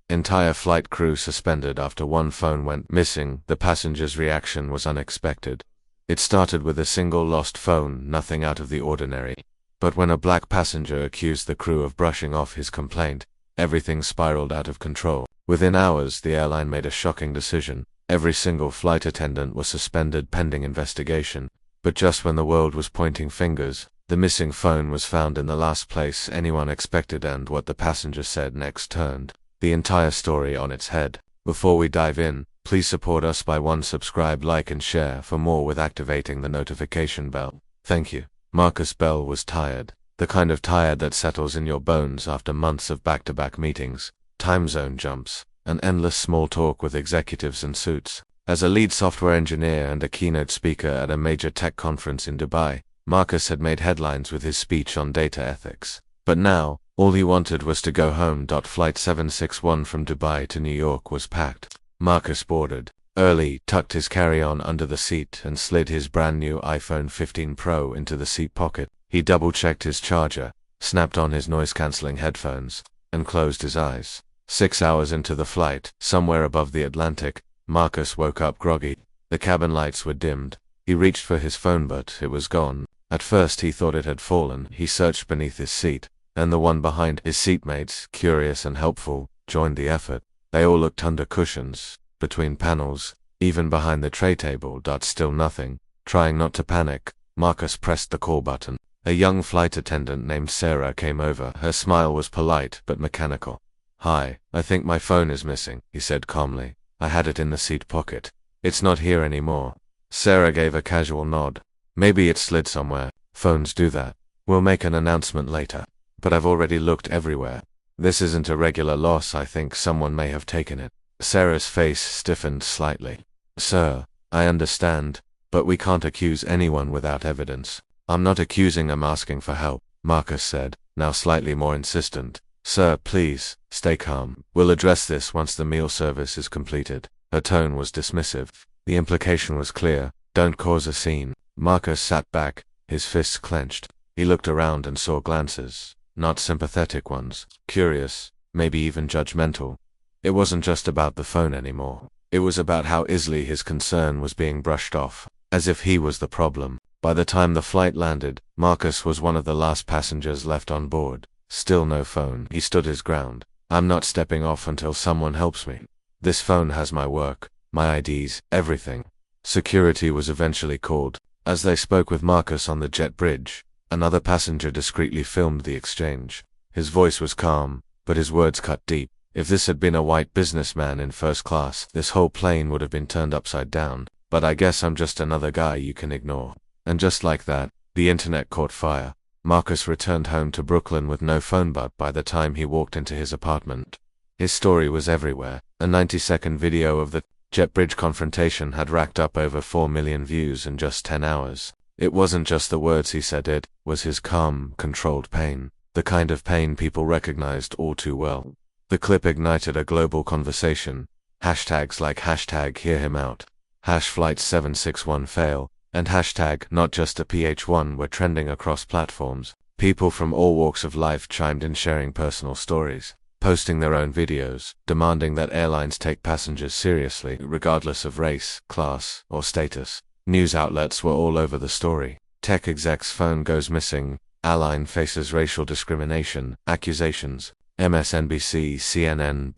Entire flight crew suspended after one phone went missing. The passenger's reaction was unexpected. It started with a single lost phone, nothing out of the ordinary. But when a black passenger accused the crew of brushing off his complaint, everything spiraled out of control. Within hours, the airline made a shocking decision. Every single flight attendant was suspended pending investigation. But just when the world was pointing fingers, the missing phone was found in the last place anyone expected, and what the passenger said next turned the entire story on its head. Before we dive in, please support us by subscribe, like and share for more with activating the notification bell. Thank you. Marcus Bell was tired. The kind of tired that settles in your bones after months of back-to-back meetings, time zone jumps, and endless small talk with executives in suits. As a lead software engineer and a keynote speaker at a major tech conference in Dubai, Marcus had made headlines with his speech on data ethics. But now, all he wanted was to go home. Flight 761 from Dubai to New York was packed. Marcus boarded early, tucked his carry-on under the seat, and slid his brand new iPhone 15 Pro into the seat pocket. He double-checked his charger, snapped on his noise-canceling headphones, and closed his eyes. 6 hours into the flight, somewhere above the Atlantic, Marcus woke up groggy. The cabin lights were dimmed. He reached for his phone, but it was gone. At first he thought it had fallen. He searched beneath his seat, and the one behind. His seatmates, curious and helpful, joined the effort. They all looked under cushions, between panels, even behind the tray table. Still nothing. Trying not to panic, Marcus pressed the call button. A young flight attendant named Sarah came over. Her smile was polite but mechanical. "Hi, I think my phone is missing," he said calmly. "I had it in the seat pocket. It's not here anymore." Sarah gave a casual nod. "Maybe it slid somewhere. Phones do that. We'll make an announcement later. But I've already looked everywhere. This isn't a regular loss. I think someone may have taken it." Sarah's face stiffened slightly. "Sir, I understand, but we can't accuse anyone without evidence." "I'm not accusing, I'm asking for help," Marcus said, now slightly more insistent. "Sir, please, stay calm. We'll address this once the meal service is completed." Her tone was dismissive. The implication was clear: don't cause a scene. Marcus sat back, his fists clenched. He looked around and saw glances, not sympathetic ones, curious, maybe even judgmental. It wasn't just about the phone anymore. It was about how easily his concern was being brushed off, as if he was the problem. By the time the flight landed, Marcus was one of the last passengers left on board. Still no phone. He stood his ground. "I'm not stepping off until someone helps me. This phone has my work, my IDs, everything." Security was eventually called. As they spoke with Marcus on the jet bridge, another passenger discreetly filmed the exchange. His voice was calm, but his words cut deep. If this had been a white businessman in first class, this whole plane would have been turned upside down. "But I guess I'm just another guy you can ignore." And just like that, the internet caught fire. Marcus returned home to Brooklyn with no phone, but by the time he walked into his apartment, his story was everywhere. A 90-second video of the jet bridge confrontation had racked up over 4 million views in just 10 hours. It wasn't just the words he said, it was his calm, controlled pain, the kind of pain people recognized all too well. The clip ignited a global conversation. Hashtags like #HearHimOut, #Flight761Fail, and #NotJustAPH1 were trending across platforms. People from all walks of life chimed in, sharing personal stories, posting their own videos, demanding that airlines take passengers seriously, regardless of race, class, or status. News outlets were all over the story. Tech exec's phone goes missing. Airline faces racial discrimination accusations. MSNBC, CNN,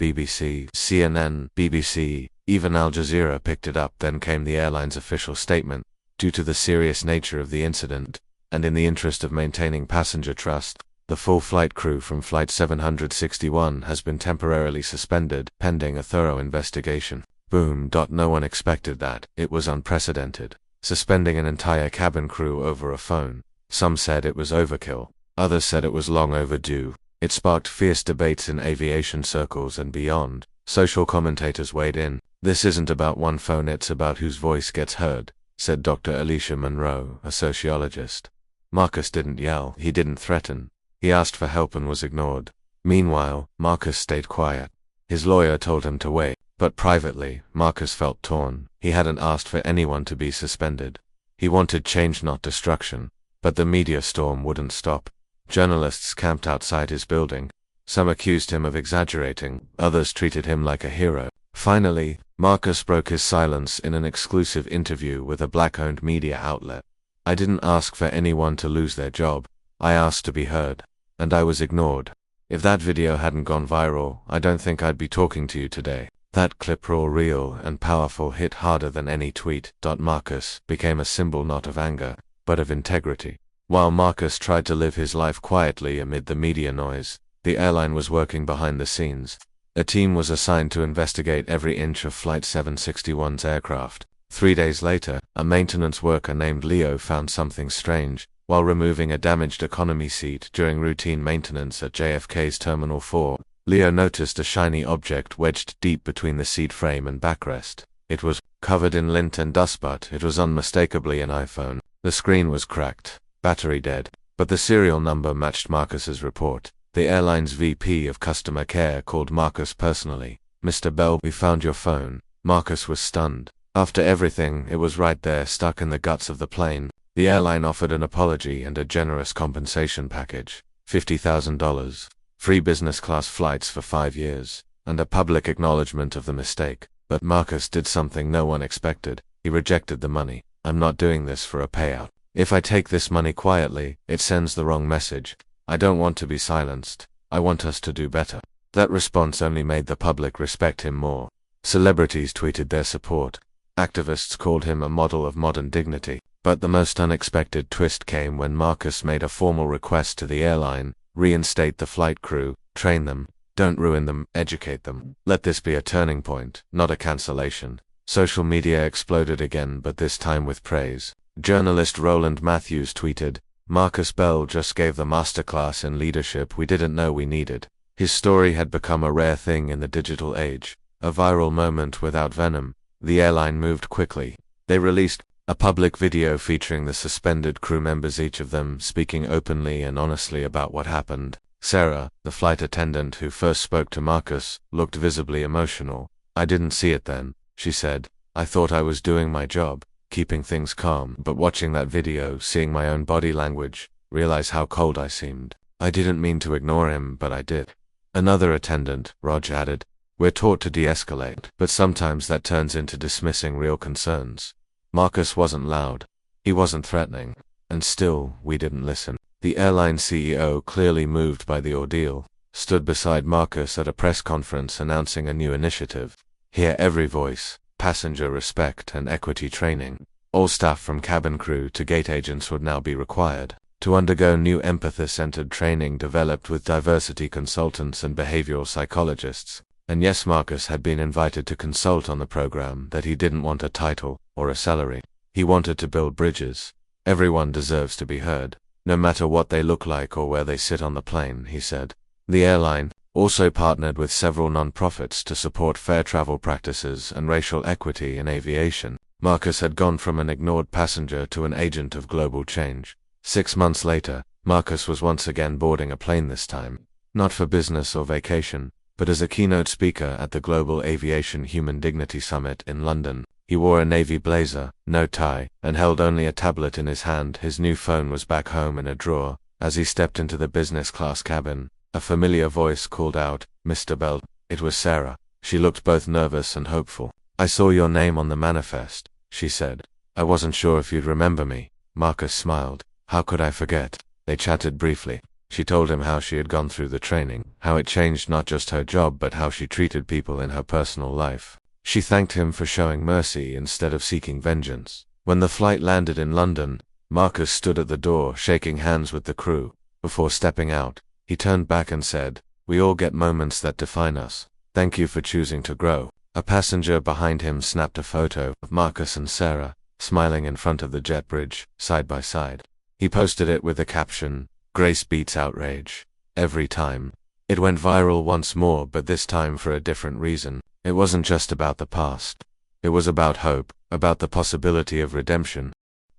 BBC, even Al Jazeera picked it up. Then came the airline's official statement. Due to the serious nature of the incident, and in the interest of maintaining passenger trust, the full flight crew from Flight 761 has been temporarily suspended, pending a thorough investigation. Boom. No one expected that. It was unprecedented. Suspending an entire cabin crew over a phone. Some said it was overkill. Others said it was long overdue. It sparked fierce debates in aviation circles and beyond. Social commentators weighed in. "This isn't about one phone, it's about whose voice gets heard," said Dr. Alicia Monroe, a sociologist. Marcus didn't yell. He didn't threaten. He asked for help and was ignored. Meanwhile, Marcus stayed quiet. His lawyer told him to wait. But privately, Marcus felt torn. He hadn't asked for anyone to be suspended. He wanted change, not destruction. But the media storm wouldn't stop. Journalists camped outside his building. Some accused him of exaggerating, others treated him like a hero. Finally, Marcus broke his silence in an exclusive interview with a black-owned media outlet. "I didn't ask for anyone to lose their job. I asked to be heard. And I was ignored. If that video hadn't gone viral, I don't think I'd be talking to you today." That clip, raw, real, and powerful, hit harder than any tweet. Marcus became a symbol not of anger, but of integrity. While Marcus tried to live his life quietly amid the media noise, the airline was working behind the scenes. A team was assigned to investigate every inch of Flight 761's aircraft. 3 days later, a maintenance worker named Leo found something strange. While removing a damaged economy seat during routine maintenance at JFK's Terminal 4, Leo noticed a shiny object wedged deep between the seat frame and backrest. It was covered in lint and dust, but it was unmistakably an iPhone. The screen was cracked, battery dead, but the serial number matched Marcus's report. The airline's VP of customer care called Marcus personally. "Mr. Bell, we found your phone." Marcus was stunned. After everything, it was right there, stuck in the guts of the plane. The airline offered an apology and a generous compensation package. $50,000, free business class flights for 5 years, and a public acknowledgement of the mistake. But Marcus did something no one expected. He rejected the money. "I'm not doing this for a payout. If I take this money quietly, it sends the wrong message. I don't want to be silenced. I want us to do better." That response only made the public respect him more. Celebrities tweeted their support. Activists called him a model of modern dignity. But the most unexpected twist came when Marcus made a formal request to the airline: reinstate the flight crew, train them, don't ruin them, educate them. Let this be a turning point, not a cancellation. Social media exploded again, but this time with praise. Journalist Roland Matthews tweeted, "Marcus Bell just gave the masterclass in leadership we didn't know we needed." His story had become a rare thing in the digital age, a viral moment without venom. The airline moved quickly. They released a public video featuring the suspended crew members, each of them speaking openly and honestly about what happened. Sarah, the flight attendant who first spoke to Marcus, looked visibly emotional. "I didn't see it then," she said. "I thought I was doing my job, keeping things calm, but watching that video, seeing my own body language, realize how cold I seemed. I didn't mean to ignore him, but I did." Another attendant, Raj, added, "We're taught to de-escalate, but sometimes that turns into dismissing real concerns." Marcus wasn't loud. He wasn't threatening. And still, we didn't listen. The airline CEO, clearly moved by the ordeal, stood beside Marcus at a press conference announcing a new initiative. "Hear every voice, passenger respect and equity training. All staff from cabin crew to gate agents would now be required to undergo new empathy-centered training developed with diversity consultants and behavioral psychologists." And yes, Marcus had been invited to consult on the program, that he didn't want a title or a salary. He wanted to build bridges. "Everyone deserves to be heard, no matter what they look like or where they sit on the plane," he said. The airline also partnered with several non-profits to support fair travel practices and racial equity in aviation. Marcus had gone from an ignored passenger to an agent of global change. 6 months later, Marcus was once again boarding a plane, this time not for business or vacation, but as a keynote speaker at the Global Aviation Human Dignity Summit in London. He wore a navy blazer, no tie, and held only a tablet in his hand. His new phone was back home in a drawer. As he stepped into the business class cabin, a familiar voice called out, "Mr. Bell." It was Sarah. She looked both nervous and hopeful. "I saw your name on the manifest," she said. "I wasn't sure if you'd remember me." Marcus smiled. "How could I forget?" They chatted briefly. She told him how she had gone through the training, how it changed not just her job but how she treated people in her personal life. She thanked him for showing mercy instead of seeking vengeance. When the flight landed in London, Marcus stood at the door shaking hands with the crew. Before stepping out, he turned back and said, "We all get moments that define us. Thank you for choosing to grow." A passenger behind him snapped a photo of Marcus and Sarah, smiling in front of the jet bridge, side by side. He posted it with the caption, "Grace beats outrage. Every time." It went viral once more, but this time for a different reason. It wasn't just about the past. It was about hope, about the possibility of redemption.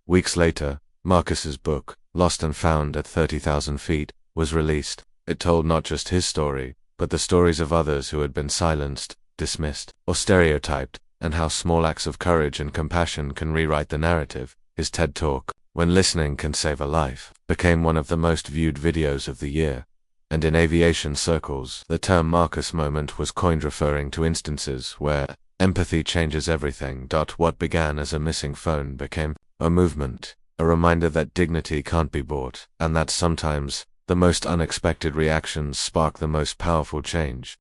Weeks later, Marcus's book, Lost and Found at 30,000 Feet, was released. It told not just his story, but the stories of others who had been silenced, dismissed, or stereotyped, and how small acts of courage and compassion can rewrite the narrative. His TED Talk, "When Listening Can Save a Life," became one of the most viewed videos of the year. And in aviation circles, the term Marcus moment was coined referring to instances where empathy changes everything. What began as a missing phone became a movement, a reminder that dignity can't be bought, and that sometimes the most unexpected reactions spark the most powerful change.